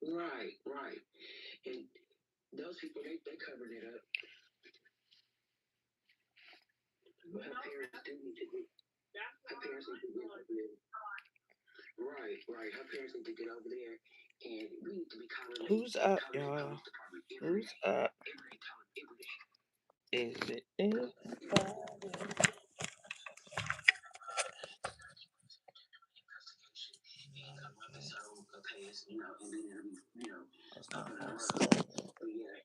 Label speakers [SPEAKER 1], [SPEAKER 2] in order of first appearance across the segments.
[SPEAKER 1] Right, right. And those people, they covered it up. But her parents do need to get, her parents need to get over there. Right, right. Her parents need to get over there. And we need to be
[SPEAKER 2] Who's up,
[SPEAKER 1] calling the
[SPEAKER 2] y'all?
[SPEAKER 1] police department every
[SPEAKER 2] Who's
[SPEAKER 1] day.
[SPEAKER 2] up?
[SPEAKER 1] Every day, calling every day.
[SPEAKER 2] Is it anybody?
[SPEAKER 1] Investigation and come up and so okay, it's, and then it'll be,
[SPEAKER 2] That's
[SPEAKER 1] up
[SPEAKER 2] not
[SPEAKER 1] and
[SPEAKER 2] gonna
[SPEAKER 1] running.
[SPEAKER 2] stay.
[SPEAKER 1] But yeah,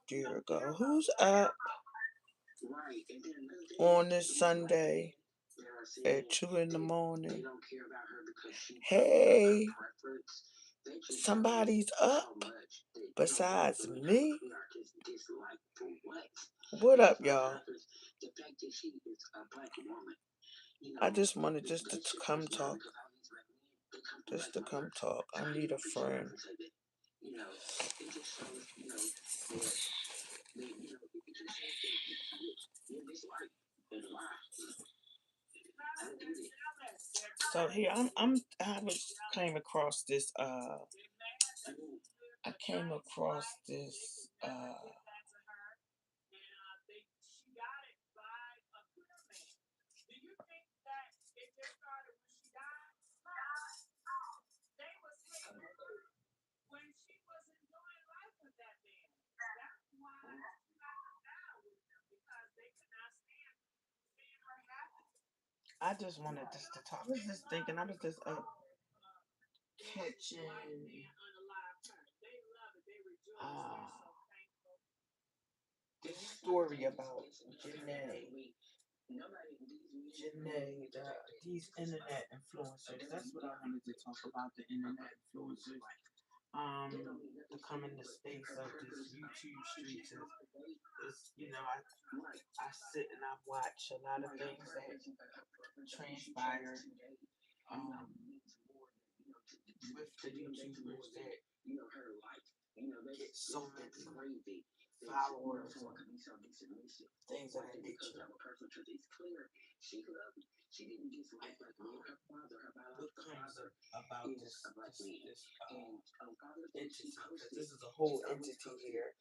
[SPEAKER 2] Dear God, who's up
[SPEAKER 1] right. And then another thing is,
[SPEAKER 2] on this
[SPEAKER 1] these black men
[SPEAKER 2] Sunday
[SPEAKER 1] that are
[SPEAKER 2] at
[SPEAKER 1] saying
[SPEAKER 2] 2 in the morning?
[SPEAKER 1] they don't care about her because she of her
[SPEAKER 2] Hey,
[SPEAKER 1] preference. They just show you
[SPEAKER 2] somebody's
[SPEAKER 1] how
[SPEAKER 2] up
[SPEAKER 1] much they don't want
[SPEAKER 2] besides
[SPEAKER 1] women to
[SPEAKER 2] me.
[SPEAKER 1] we are just disliked for what?
[SPEAKER 2] What
[SPEAKER 1] And
[SPEAKER 2] up,
[SPEAKER 1] it's like
[SPEAKER 2] y'all?
[SPEAKER 1] the fact that she is a black woman,
[SPEAKER 2] I just wanted just to
[SPEAKER 1] they should
[SPEAKER 2] come
[SPEAKER 1] personally
[SPEAKER 2] talk.
[SPEAKER 1] because all these black men they come from
[SPEAKER 2] Just
[SPEAKER 1] black
[SPEAKER 2] to come
[SPEAKER 1] mothers.
[SPEAKER 2] talk.
[SPEAKER 1] So
[SPEAKER 2] I
[SPEAKER 1] how you
[SPEAKER 2] need a
[SPEAKER 1] gonna put your wife
[SPEAKER 2] friend.
[SPEAKER 1] and say that? You know, it just shows that it just shows that you're disliked. There's a lie. I don't get it.
[SPEAKER 2] So here I was came across this I came across this I just wanted just to talk. I was just thinking, I was just up catching uh this story about Janae. Janae, these internet influencers. That's what I wanted to talk about, the internet influencers. To come in the space of this YouTube streets is I sit and I watch a lot of things that transpire um with the YouTubers that get so many followers and things of that nature. What comes about this entity? Because this is a whole entity here,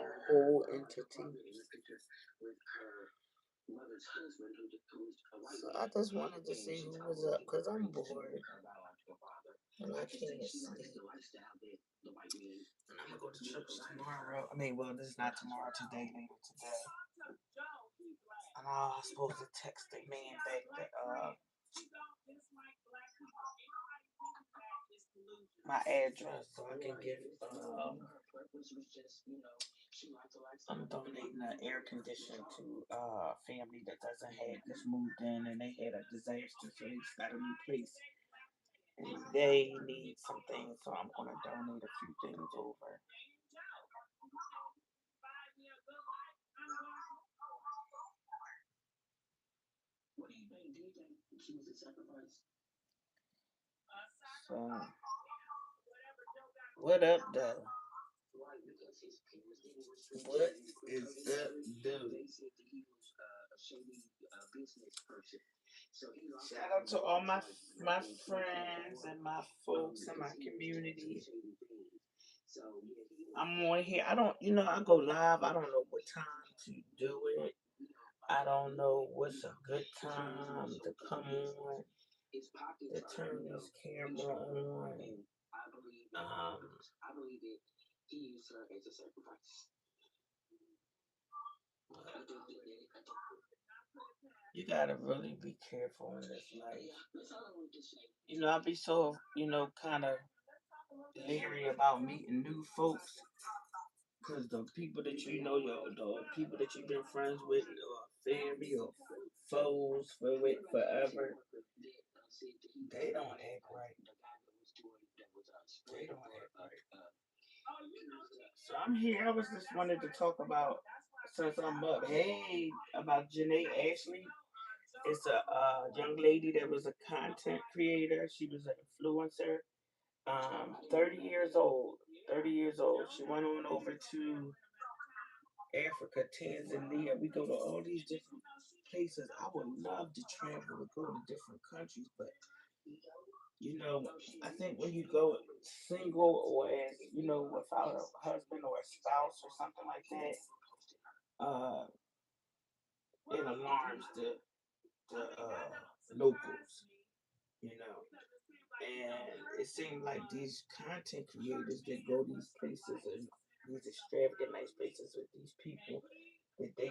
[SPEAKER 2] a whole entity. So I just wanted to see who was up because I'm bored and I can't sleep. And I'm gonna go to church tomorrow. I mean, well, this is not tomorrow. Today, later today. And I was supposed to text the man back that my address so I can give I'm donating an air conditioner to a family that doesn't have just moved in and they had a disaster, so they just got a new place and they need some things, so I'm gonna donate a few things over. So what up though? What is up though? Shout out to all my friends and my folks in my community. I'm on here. I don't, I go live. I don't know what time to do it. I don't know what's a good time to come on, to turn this camera on. Um, you gotta really be careful in this life. I be so, kind of leery about meeting new folks because the people that the people that you've been friends with, or family or foes with forever, they don't act right. They don't act right. So I'm here. I was just wanted to talk about since I'm up. Hey, about Janae Ashley. It's a young lady that was a content creator. She was an influencer. 30 years old. 30 years old. She went on over to Africa, Tanzania. We go to all these different places. I would love to travel to go to different countries, but You know, I think when you go single or as without a husband or a spouse or something like that, uh, it alarms the locals. You know, and it seemed like these content creators that go these places and these extravagant nice places with these people that they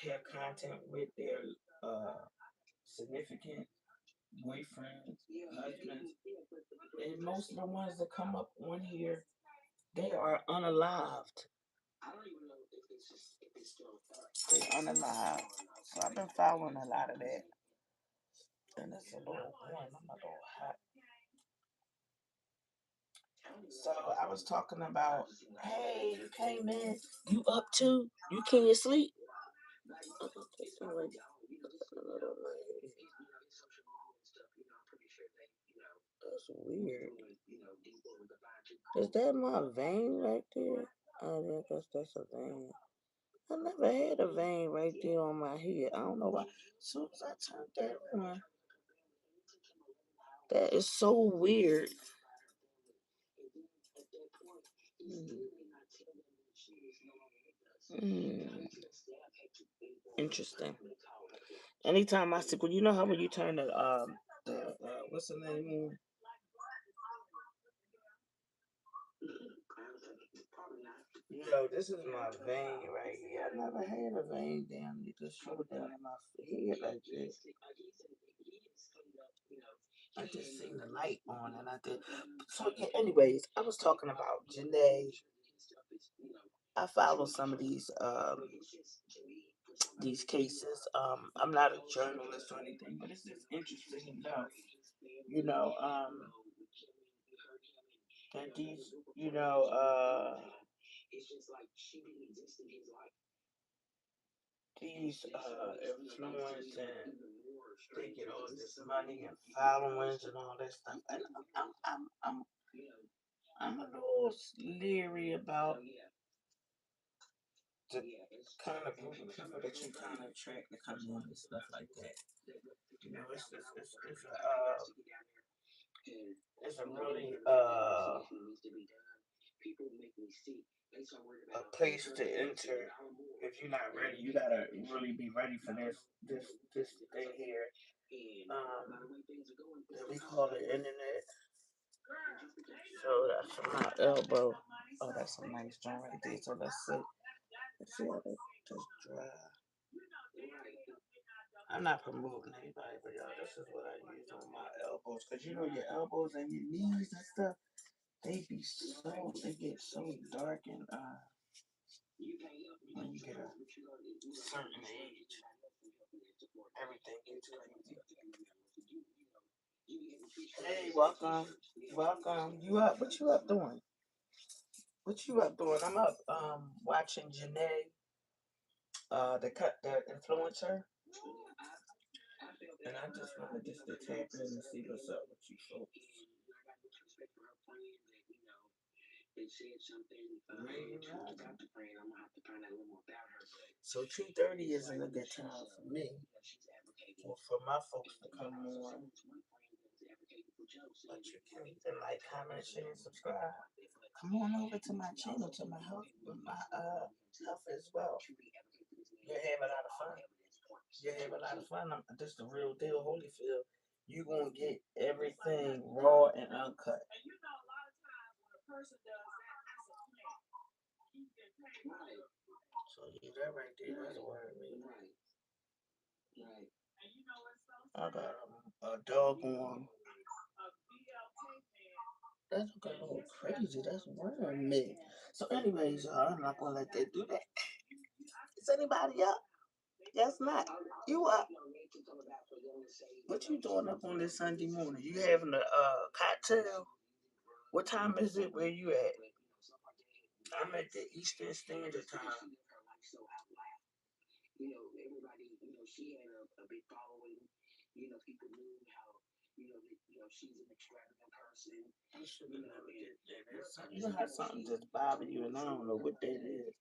[SPEAKER 2] have content with their uh significant boyfriends, husbands, and most of the ones that come up on here, they are unalived.
[SPEAKER 1] I don't even know if it's just if it's still a fact.
[SPEAKER 2] They unalived. So I've been following a lot of that, and it's a little boring. I'm a little hot. So I was talking about, hey, you came in, you up too? You can't sleep? That's weird. Is that my vein right there? Oh, yeah, I guess that's a vein. I never had a vein right there on my head. I don't know why. As soon as I turned that on, that is so weird. Mm, interesting. Anytime I see, well, you know how when you turn the what's the name on? This is my vein right here. I never had a vein down here, just show down in my head like this. I just seen the light on and I did. So yeah, anyways, I was talking about Janae. I follow some of these cases. I'm not a journalist or anything, but it's just interesting enough, you know, that these influence and they get all this money and followings and all that stuff. And I'm a little leery about the kind of group of people that you kind of attract to come in and stuff like that. It's a really a place to enter. If you're not ready, you gotta really be ready for this thing here. That we call the internet. So that's my elbow. Oh, that's a nice joint right there. So let's see. Let's see how that just dry. I'm not promoting anybody, but y'all, this is what I use on my elbows. Cause you know your elbows and your knees and stuff, they get so dark and when you get a certain age, everything gets crazy. Hey, welcome, welcome. You up? What you up doing? What you up doing? I'm up watching Janae, the influencer, and I just wanted just to tap in and see what's up with you folks. So 2:30 isn't a good time for me, or for my folks to come on. But you can like, comment, share, and subscribe. Come on over to my channel, to my health as well. You'll have a lot of fun. You'll have a lot of fun. This the real deal, Holyfield. You gonna get everything raw and uncut. So yeah, that right there, that's a word, man. I got a dog on. That's okay, a little crazy. That's word, me. So anyways, y'all, I'm not gonna let that do that. Is anybody up? Yes, not. You up? What you doing up on this Sunday morning? You having a cocktail? What time is it where you at? I'm at the Eastern Standard Time. I should have never did that. You know how something just bother you and I don't know what that is.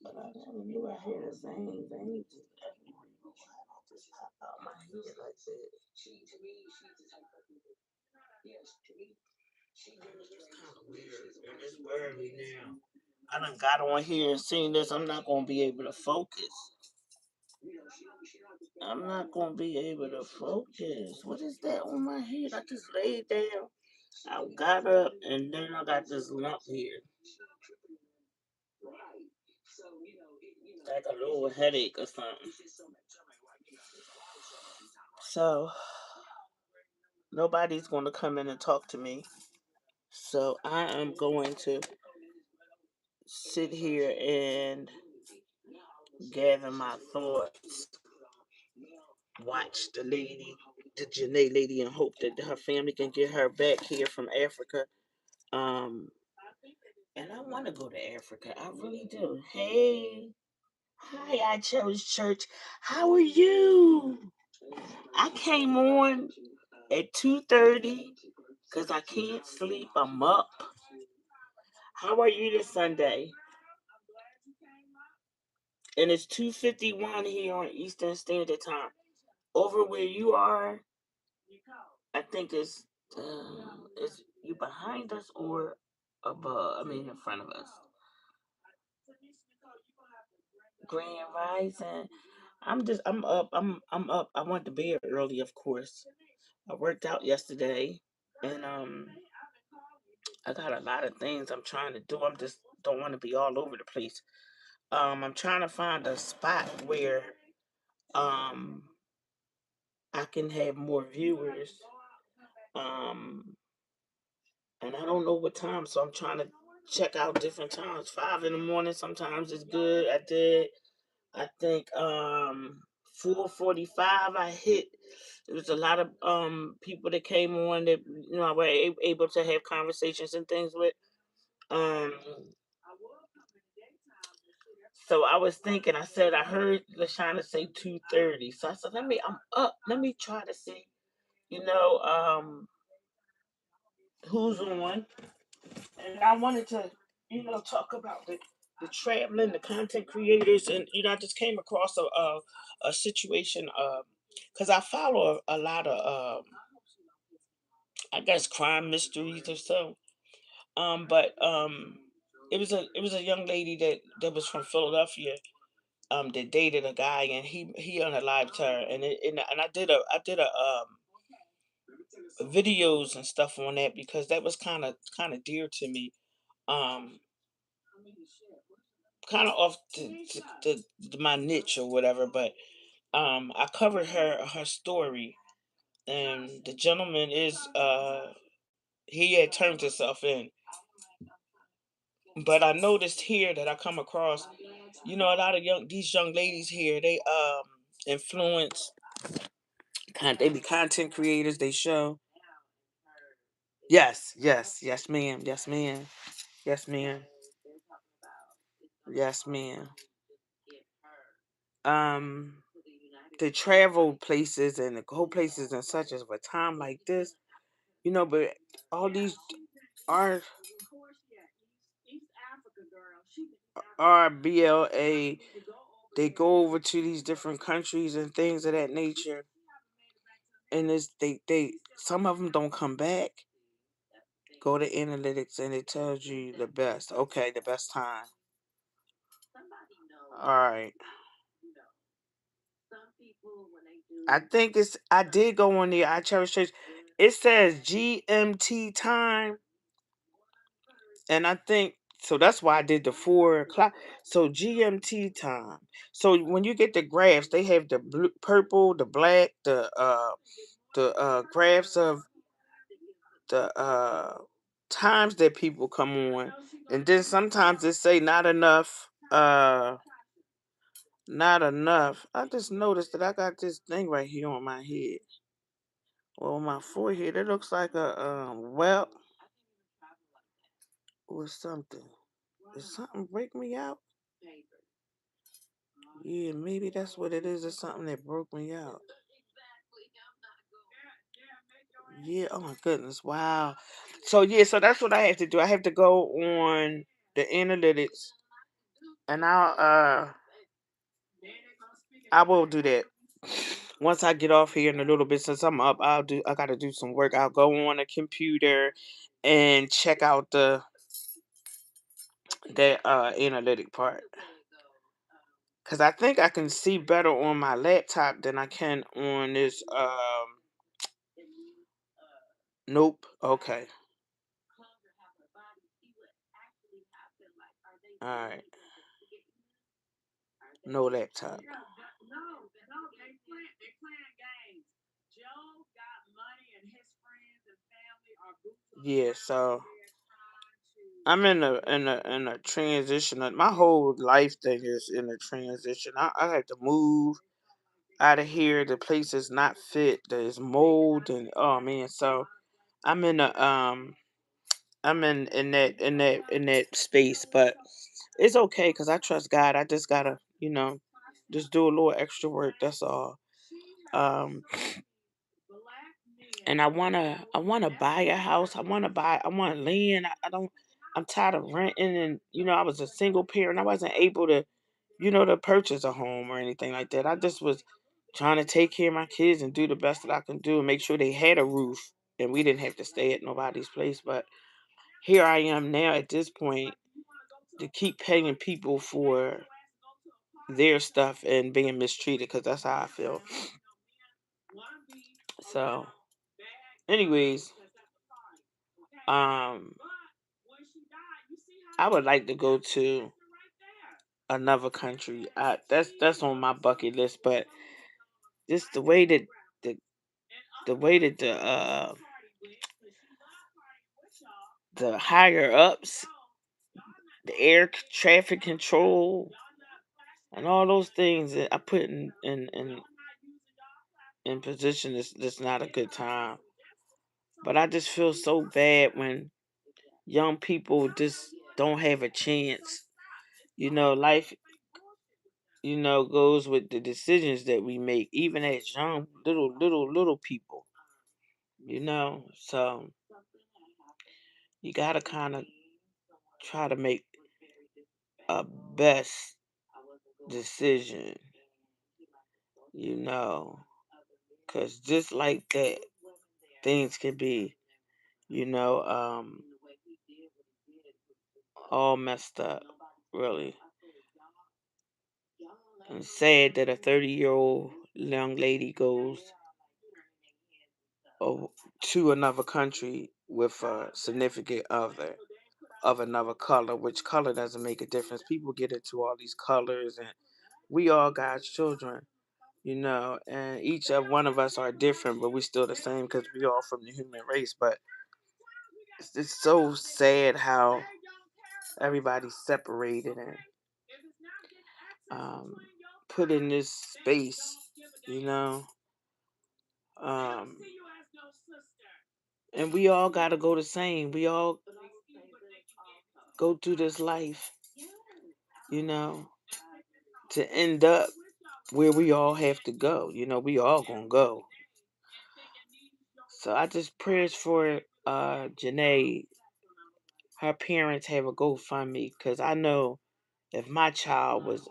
[SPEAKER 2] But I never knew I had a vein just everywhere. Just pop out my head like that.
[SPEAKER 1] Yes, to me, she
[SPEAKER 2] It's
[SPEAKER 1] demonstrates
[SPEAKER 2] kind of
[SPEAKER 1] that
[SPEAKER 2] weird,
[SPEAKER 1] she's a
[SPEAKER 2] and it's
[SPEAKER 1] person who
[SPEAKER 2] early
[SPEAKER 1] is
[SPEAKER 2] now. I done got on here and seen this. I'm not gonna be able to focus. I'm not gonna be able to focus. What is that on my head? I just laid down. I got up and then I got this lump here.
[SPEAKER 1] right. So,
[SPEAKER 2] Like a little headache or something.
[SPEAKER 1] it's just so much. There's a lot of stuff that she's not right.
[SPEAKER 2] So nobody's gonna come in and talk to me. So I am going to sit here and gather my thoughts, watch the lady, the Janae lady, and hope that her family can get her back here from Africa. Um, and I want to go to Africa. I really do. Hey, hi, I chose church. How are you? I came on at 2:30 because I can't sleep. I'm up. How are you this Sunday? And it's 2:51 here on Eastern Standard Time. Over where you are, I think is you behind us or above? I mean, in front of us. Grand Rising. I'm up. I'm up. I went to bed early, of course. I worked out yesterday, and I got a lot of things I'm trying to do. I'm just don't want to be all over the place. I'm trying to find a spot where um I can have more viewers. Um, and I don't know what time, so I'm trying to check out different times. 5 in the morning sometimes is good. I think 4:45 I hit. There was a lot of people that came on that I were able to have conversations and things with. Um, so I was thinking. I said I heard Lashana say 2:30, so I said I'm up. Let me try to see. You know who's on. And I wanted to, talk about the traveling, the content creators, and I just came across a situation because I follow a lot of I guess crime mysteries or so. But it was a young lady that was from Philadelphia that dated a guy and he unalived her and I did a videos and stuff on that because that was kind of dear to me. Um, kind of off my niche or whatever, but I covered her story, and the gentleman is he had turned himself in. But I noticed here that I come across, a lot of these young ladies here, they influence, they be content creators. They show, yes, yes, yes, ma'am, yes, ma'am, yes, ma'am, yes, ma'am. Um, they travel places and go places and such as of a time like this, but all these are RBLA, they go over to these different countries and things of that nature, and they some of them don't come back. Go to analytics and it tells you the best. Okay, the best time. All right. I think I did go on there. I cherish church. It says GMT time, and I think so. That's why I did the 4 o'clock. So GMT time. So when you get the graphs, they have the blue, purple, the black, the graphs of the times that people come on, and then sometimes they say not enough. Not enough. I just noticed that I got this thing right here on my head. Well, on my forehead, it looks like a welt or something. Did something break me out? Yeah, maybe that's what it is. Or something that broke me out. Yeah. Oh my goodness. Wow. So yeah. So that's what I have to do. I have to go on the analytics, and I will do that. once I get off here in a little bit, since I'm up, I gotta do some work. I'll go on a computer and check out the analytic part. Cause I think I can see better on my laptop than I can on this nope. Okay. Alright. No laptop. Yeah, so I'm in a transition. My whole life thing is in a transition. I have to move out of here. The place is not fit. There's mold and oh man. So I'm in a I'm in that space, but it's okay because I trust God. I just gotta just do a little extra work. That's all. Um, and I wanna buy a house. I want land. I don't. I'm tired of renting, and I was a single parent. I wasn't able to purchase a home or anything like that. I just was trying to take care of my kids and do the best that I can do and make sure they had a roof and we didn't have to stay at nobody's place. But here I am now at this point to keep paying people for their stuff and being mistreated because that's how I feel. So, anyways, um, I would like to go to another country. That's on my bucket list, but just the the way that the higher ups, the traffic control, and all those things that I put in position is just not a good time. But I just feel so bad when young people just don't have a chance. Life, goes with the decisions that we make, even as young little people. So you gotta kind of try to make a best decision, you know, because just like that, things can be, you know, um, all messed up, really. And sad that a 30-year-old young lady goes to another country with a significant other of another color, which color doesn't make a difference. People get into all these colors, and we all God's children, and each of one of us are different, but we still the same because we all from the human race. But it's so sad how everybody's separated and um, put in this space, you know. Um, and we all gotta go the same. We all go through this life, you know, to end up where we all have to go. We all gonna go. So I just prayers for Janae. Her parents have a GoFundMe because I know if my child was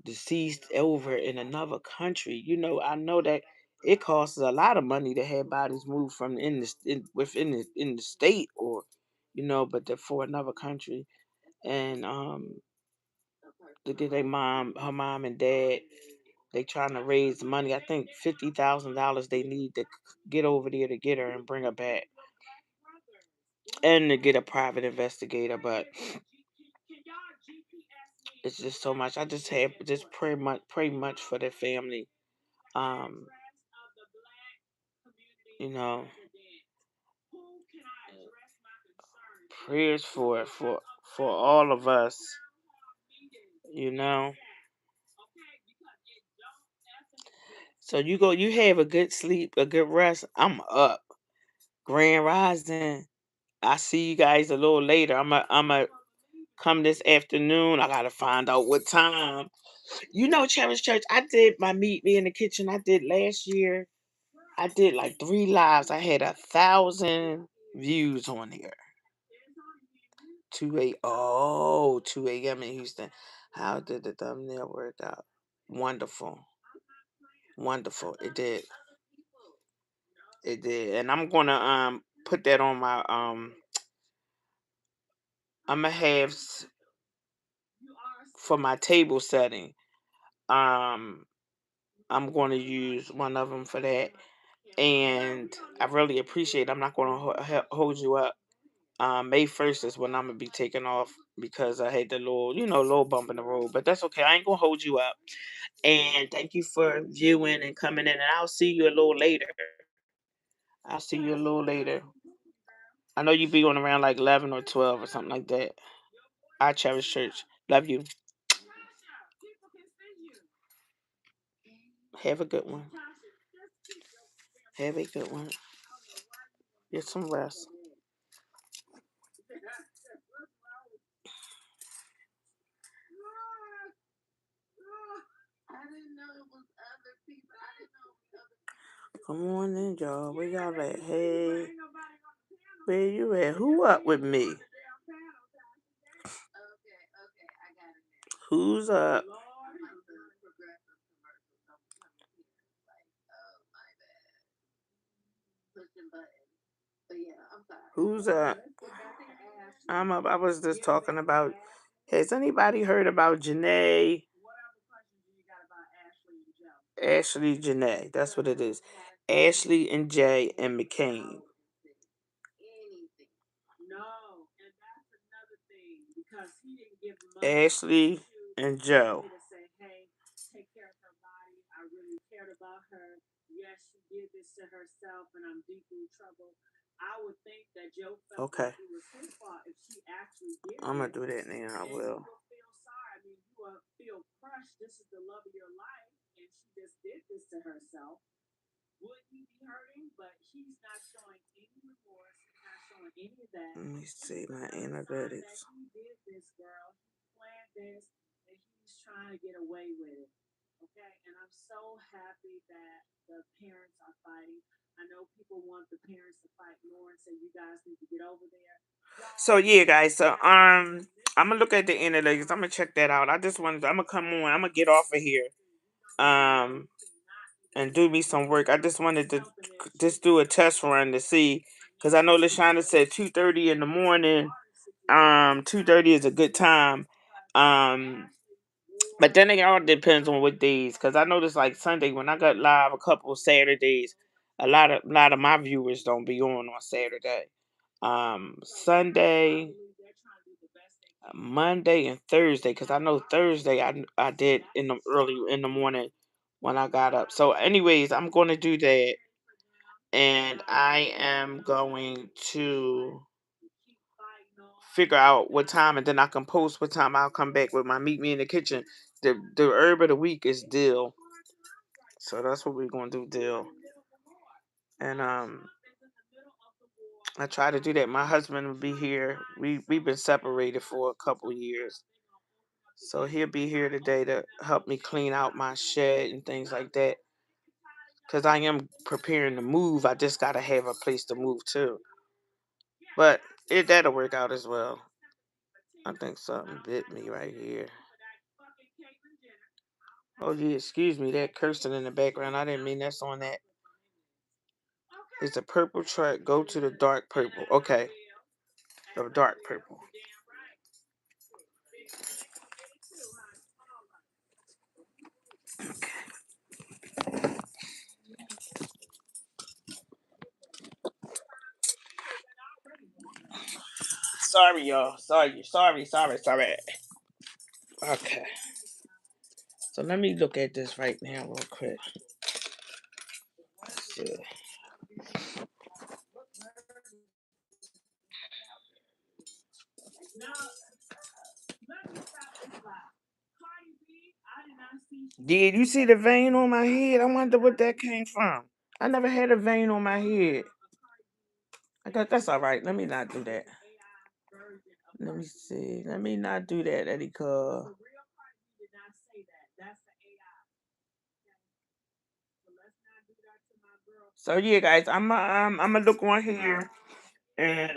[SPEAKER 2] deceased over in another country, I know that it costs a lot of money to have bodies moved from within the state or, but they're for another country. And to get her mom and dad, they trying to raise money. I think $50,000 they need to get over there to get her and bring her back, and to get a private investigator. But it's just so much. I just pray much for their family. Um, you know, prayers for all of us. You know. So you have a good sleep, a good rest. I'm up. Grand Rising. I see you guys a little later. I'm a come this afternoon. I gotta find out what time. Cherish Church. I did my Meet Me in the Kitchen. I did last year. I did like 3 lives. I had 1,000 views on there. 2 a.m. in Houston. How did the thumbnail work out? Wonderful. wonderful. It did. It did. And I'm gonna put that on my I'm gonna have for my table setting. Um I'm going to use one of them for that, and I really appreciate. I'm not going to hold you up. May 1st is when I'm gonna be taking off because I had the little bump in the road. But that's okay. I ain't gonna hold you up. And thank you for viewing and coming in. And I'll see you a little later. I'll see you a little later. I know you be on around like 11 or 12 or something like that. I cherish church. Love you. Have a good one. Have a good one. Get some rest. Come on in, y'all. Where y'all at? Hey, where you at? Who up with me? Who's up? Who's up? I'm up. I was just talking about. Has anybody heard about Janae? Ashley Janae. That's what it is. Ashley and Jay and McCain. Ashley and Joe. Okay. I'm gonna do that now. I will. Let me see my analytics. So yeah, guys. So I'm gonna look at the analytics. I'm gonna check that out. I just wanted. I'm gonna come on. I'm gonna get off of here. And do me some work. I just wanted to just do a test run to see, because I know Lashana said 2:30 in the morning. 2:30 is a good time. But then it all depends on what days, because I noticed like Sunday when I got live a couple of Saturdays, a lot of my viewers don't be on Saturday. Sunday, Monday, and Thursday, because I know Thursday I did in the early in the morning when I got up. So, anyways, I'm going to do that, and I am going to figure out what time, and then I can post what time I'll come back with my meet me in the kitchen. The herb of the week is dill, so that's what we're gonna do, dill. And I try to do that. My husband will be here. We've been separated for a couple years, so he'll be here today to help me clean out my shed and things like that. Cause I am preparing to move. I just gotta have a place to move to. But that'll work out as well. I think something bit me right here. Oh yeah, excuse me, that cursing in the background. I didn't mean that's on that. It's a purple truck. Go to the dark purple. Okay. The dark purple. Sorry, y'all. Sorry. Okay. So let me look at this right now real quick. Let's see. Did you see the vein on my head? I wonder what that came from. I never had a vein on my head. I thought that's all right. Let me not do that. Let me see. Let me not do that, Eddie Cole. So yeah, guys, I'm gonna look on here and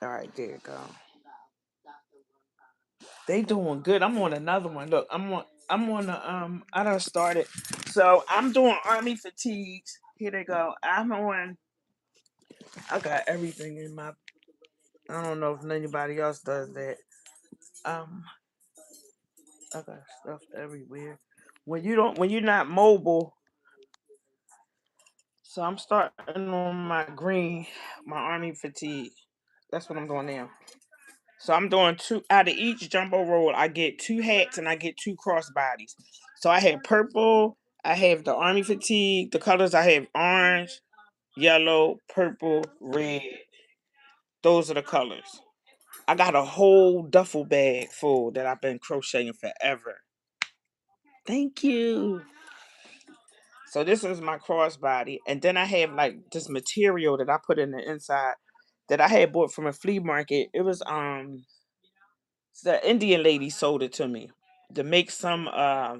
[SPEAKER 2] All right, there you go. They doing good. I'm on another one. Look, I'm on the I done started. So I'm doing army fatigues. Here they go. I got everything in my I don't know if anybody else does that. Um I got stuff everywhere. When you're not mobile, so I'm starting on my green, my army fatigue. That's what I'm doing now. So I'm doing two out of each jumbo roll. I get two hats and I get two crossbodies. So I have purple. I have the army fatigue. The colors I have orange, yellow, purple, red. Those are the colors. I got a whole duffel bag full that I've been crocheting forever. Thank you. So this is my crossbody, and then I have like this material that I put in the inside that I had bought from a flea market. It was the Indian lady sold it to me to make some. I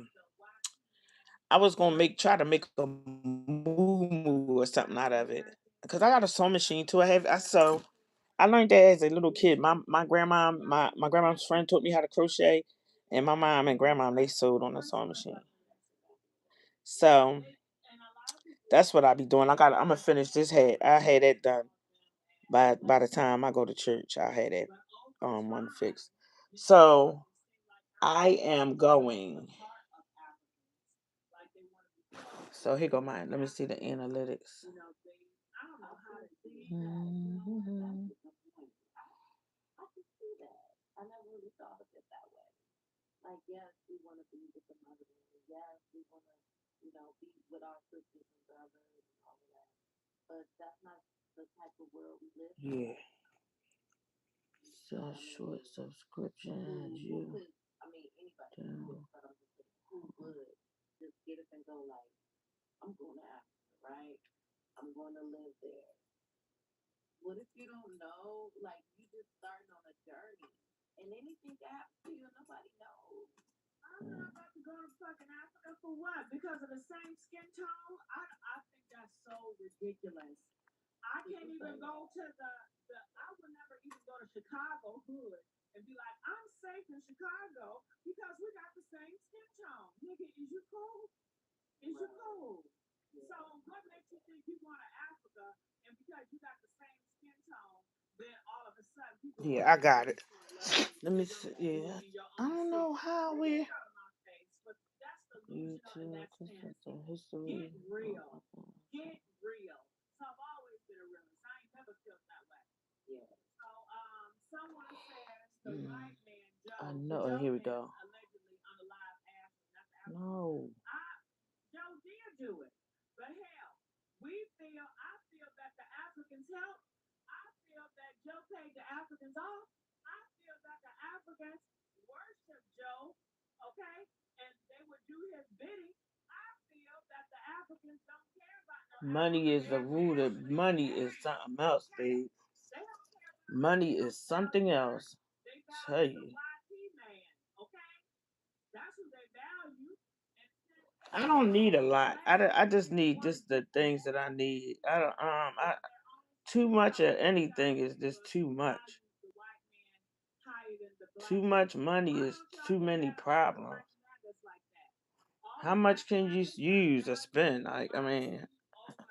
[SPEAKER 2] was gonna try to make a moo or something out of it because I got a sewing machine too. I sew. I learned that as a little kid. My grandma's friend taught me how to crochet, and my mom and grandma they sewed on the sewing machine. So that's what I be doing. I'm gonna finish this hat. I had that done by the time I go to church. I had that one fixed. So I am going. So here go mine. Let me see the analytics. Mhm. Yeah. So short subscriptions. You do. Yeah, I got it. Let me see. Yeah, I don't know how we. YouTube, history. Mm, I know. Here we go. No. Money is the root of money is something else, babe. Money is something else. Tell you. I don't need a lot. I just need just the things that I need. I don't too much of anything is just too much. Too much money is too many problems. How much can you use or spend? Like I mean,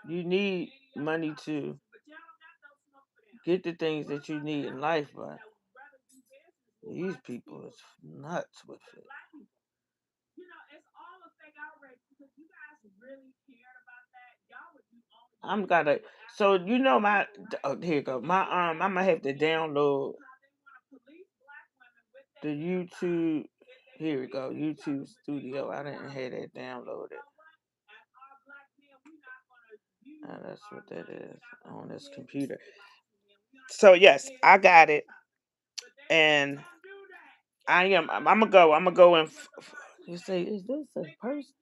[SPEAKER 2] you need money to get the things that you need in life, but these people is nuts with it. I'm gotta. So you know my. Oh, here you go. I'm gonna have to download the YouTube. Here we go. YouTube Studio. I didn't have that downloaded. That's what that is on this computer. So yes, I got it, and I'm gonna go. I'm gonna go and. You say, is this a person?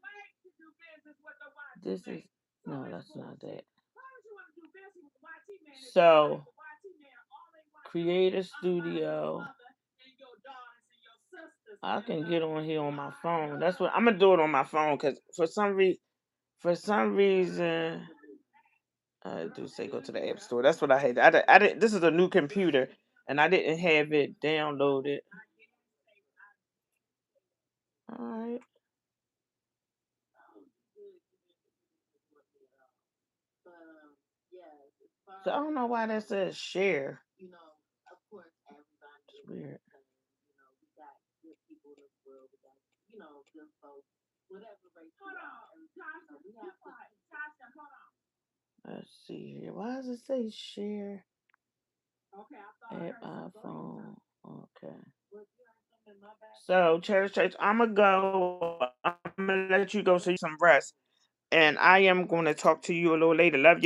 [SPEAKER 2] This is no, that's not that. So, create a studio. I can get on here on my phone. That's what I'm gonna do it on my phone because for some reason, I do say go to the app store. That's what I had. I did. This is a new computer, and I didn't have it downloaded. All right. So I don't know why that says share. It's weird. Let's see here. Why does it say share at iPhone? Okay. So, Church, I'm gonna go. I'm gonna let you go so you some rest, and I am gonna talk to you a little later. Love you.